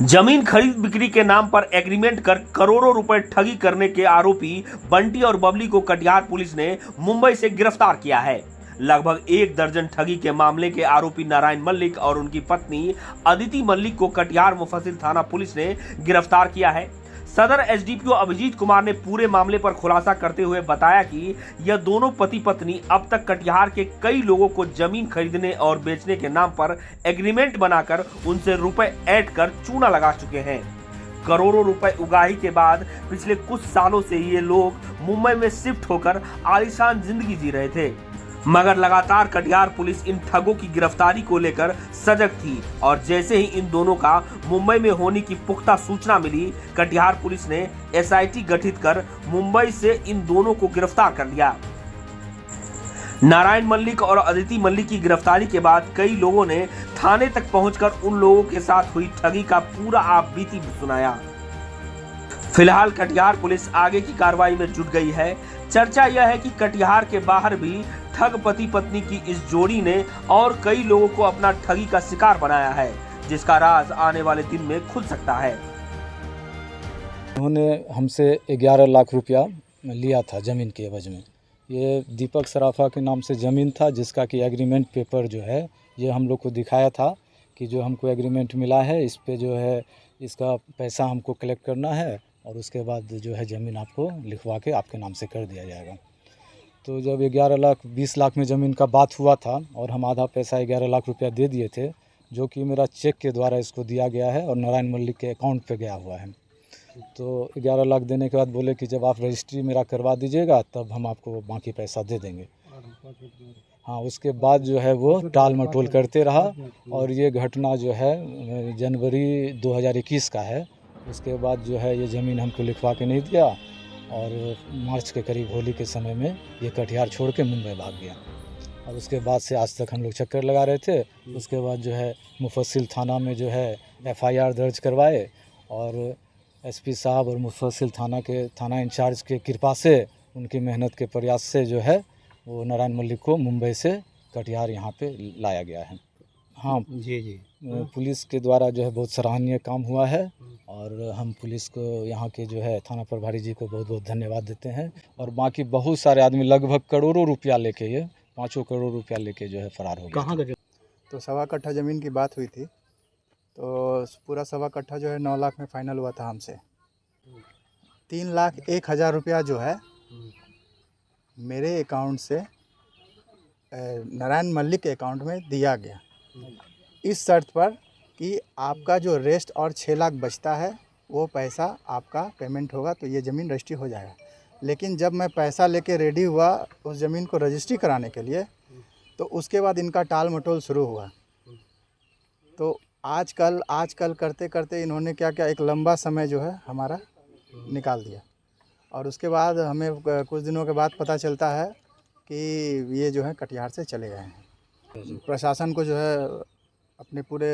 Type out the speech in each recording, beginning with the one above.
जमीन खरीद बिक्री के नाम पर एग्रीमेंट कर करोड़ों रुपए ठगी करने के आरोपी बंटी और बबली को कटिहार पुलिस ने मुंबई से गिरफ्तार किया है। लगभग 1 दर्जन ठगी के मामले के आरोपी नारायण मल्लिक और उनकी पत्नी अदिति मल्लिक को कटिहार मुफस्सिल थाना पुलिस ने गिरफ्तार किया है। सदर एसडीपीओ अभिजीत कुमार ने पूरे मामले पर खुलासा करते हुए बताया कि यह दोनों पति पत्नी अब तक कटिहार के कई लोगों को जमीन खरीदने और बेचने के नाम पर एग्रीमेंट बनाकर उनसे रुपए ऐड कर चूना लगा चुके हैं। करोड़ों रुपए उगाही के बाद पिछले कुछ सालों से ये लोग मुंबई में शिफ्ट होकर आलीशान जिंदगी जी रहे थे, मगर लगातार कटिहार पुलिस इन ठगों की गिरफ्तारी को लेकर सजग थी और जैसे ही इन दोनों का मुंबई में होने की पुख्ता सूचना मिली, कटिहार पुलिस ने एसआईटी गठित कर मुंबई से इन दोनों को गिरफ्तार कर लिया। नारायण मल्लिक और अदिति मल्लिक की गिरफ्तारी के बाद कई लोगों ने थाने तक पहुंचकर उन लोगों के साथ हुई ठगी का पूरा आप बीती सुनाया। फिलहाल कटिहार पुलिस आगे की कार्रवाई में जुट गई है। चर्चा यह है कि कटिहार के बाहर भी ठग पति पत्नी की इस जोड़ी ने और कई लोगों को अपना ठगी का शिकार बनाया है, जिसका राज आने वाले दिन में खुल सकता है। उन्होंने हमसे 11 लाख रुपया लिया था ज़मीन के एवज में। ये दीपक सराफा के नाम से ज़मीन था, जिसका कि एग्रीमेंट पेपर जो है ये हम लोग को दिखाया था कि जो हमको एग्रीमेंट मिला है इस पे जो है इसका पैसा हमको कलेक्ट करना है और उसके बाद जो है ज़मीन आपको लिखवा के आपके नाम से कर दिया जाएगा। तो जब 11 लाख 20 लाख में ज़मीन का बात हुआ था और हम आधा पैसा 11 लाख रुपया दे दिए थे, जो कि मेरा चेक के द्वारा इसको दिया गया है और नारायण मल्लिक के अकाउंट पे गया हुआ है। तो 11 लाख देने के बाद बोले कि जब आप रजिस्ट्री मेरा करवा दीजिएगा तब हम आपको बाकी पैसा दे देंगे। हाँ, उसके बाद जो है वो टाल मटोल करते रहा और ये घटना जो है जनवरी 2021 का है। उसके बाद जो है ये ज़मीन हमको लिखवा के नहीं दिया और मार्च के करीब होली के समय में ये कटिहार छोड़ के मुंबई भाग गया और उसके बाद से आज तक हम लोग चक्कर लगा रहे थे। उसके बाद जो है मुफस्सिल थाना में जो है एफआईआर दर्ज करवाए और एसपी साहब और मुफस्सिल थाना के थाना इंचार्ज के कृपा से, उनकी मेहनत के प्रयास से जो है वो नारायण मल्लिक को मुंबई से कटिहार यहाँ पे लाया गया है। हाँ जी, पुलिस के द्वारा जो है बहुत सराहनीय काम हुआ है और हम पुलिस को यहाँ के जो है थाना प्रभारी जी को बहुत बहुत धन्यवाद देते हैं। और बाकी बहुत सारे आदमी लगभग करोड़ों रुपया लेके, ये 5 करोड़ रुपया लेके जो है फरार हो गए। कहाँ गए? तो 1.25 कट्ठा ज़मीन की बात हुई थी, तो पूरा 1.25 कट्ठा जो है 9 लाख में फ़ाइनल हुआ था हमसे। 3,01,000 रुपया जो है मेरे अकाउंट से नारायण मल्लिक के अकाउंट में दिया गया, इस शर्त पर कि आपका जो रेस्ट और 6 लाख बचता है वो पैसा आपका पेमेंट होगा तो ये ज़मीन रजिस्ट्री हो जाएगा। लेकिन जब मैं पैसा लेके रेडी हुआ उस ज़मीन को रजिस्ट्री कराने के लिए, तो उसके बाद इनका टाल मटोल शुरू हुआ। तो आजकल करते करते इन्होंने क्या क्या एक लंबा समय जो है हमारा निकाल दिया और उसके बाद हमें कुछ दिनों के बाद पता चलता है कि ये जो है कटिहार से चले गए हैं। प्रशासन को जो है अपने पूरे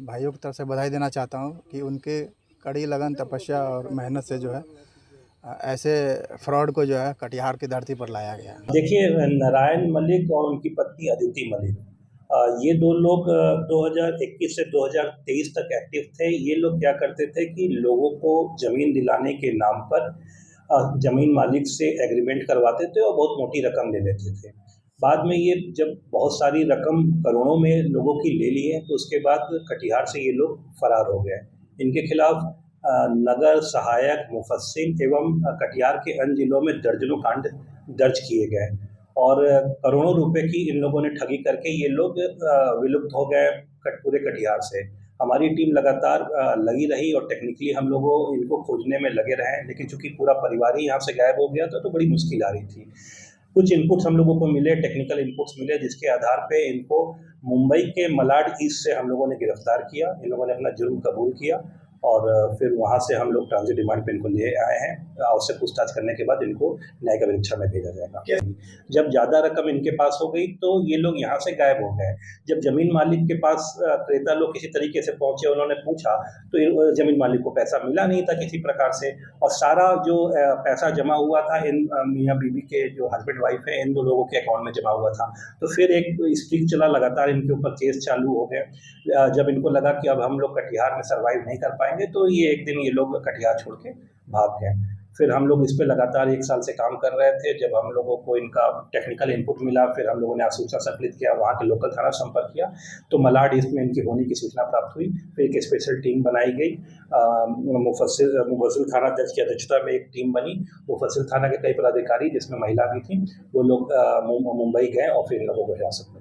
भाइयों की तरफ से बधाई देना चाहता हूँ कि उनके कड़ी लगन, तपस्या और मेहनत से जो है ऐसे फ्रॉड को जो है कटिहार की धरती पर लाया गया। देखिए, नारायण मल्लिक और उनकी पत्नी अदिति मल्लिक, ये दो लोग 2021 से 2023 तक एक्टिव थे। ये लोग क्या करते थे कि लोगों को ज़मीन दिलाने के नाम पर ज़मीन मालिक से एग्रीमेंट करवाते थे और बहुत मोटी रकम ले लेते थे। बाद में ये जब बहुत सारी रकम करोड़ों में लोगों की ले लिए तो उसके बाद कटिहार से ये लोग फरार हो गए। इनके खिलाफ नगर, सहायक, मुफस्सिल एवं कटिहार के अन्य जिलों में दर्जनों कांड दर्ज किए गए और करोड़ों रुपए की इन लोगों ने ठगी करके ये लोग विलुप्त हो गए पूरे कटिहार से। हमारी टीम लगातार लगी रही और टेक्निकली हम लोगों इनको खोजने में लगे रहे, लेकिन चूंकि पूरा परिवार ही यहाँ से गायब हो गया था तो बड़ी मुश्किल आ रही थी। कुछ इनपुट्स हम लोगों को मिले, टेक्निकल इनपुट्स मिले, जिसके आधार पे इनको मुंबई के मलाड ईस्ट से हम लोगों ने गिरफ्तार किया। इन लोगों ने अपना जुर्म कबूल किया और फिर वहाँ से हम लोग ट्रांजिट रिमांड पे इनको ले आए हैं। उससे पूछताछ करने के बाद इनको न्यायिक अभिरक्षा में भेजा जाएगा। जब ज़्यादा रकम इनके पास हो गई तो ये लोग यहाँ से गायब हो गए। जब ज़मीन मालिक के पास क्रेता लोग किसी तरीके से पहुँचे, उन्होंने पूछा तो ज़मीन मालिक को पैसा मिला नहीं था किसी प्रकार से और सारा जो पैसा जमा हुआ था इन मियाँ बीवी के जो हस्बैंड वाइफ है इन दो लोगों के अकाउंट में जमा हुआ था। तो फिर एक स्ट्रीक चला, लगातार इनके ऊपर केस चालू हो गए। जब इनको लगा कि अब हम लोग कटिहार में सर्वाइव नहीं कर पाएंगे पाएंगे, तो ये एक दिन ये लोग कटिहार छोड़ के भाग गए। फिर हम लोग इस पे लगातार 1 साल से काम कर रहे थे। जब हम लोगों को इनका टेक्निकल इनपुट मिला, फिर हम लोगों ने सूचना संकलित किया, वहाँ के लोकल थाना संपर्क किया, तो मलाड इसमें इनकी होने की सूचना प्राप्त हुई। फिर एक स्पेशल टीम बनाई गई, मुफस्सिल थानाध्यक्ष की अध्यक्षता में एक टीम बनी। मुफस्सिल थाना के कई पदाधिकारी, जिसमें महिला भी थी, वो लोग मुंबई गए और फिर इन लोगों को हिरासत में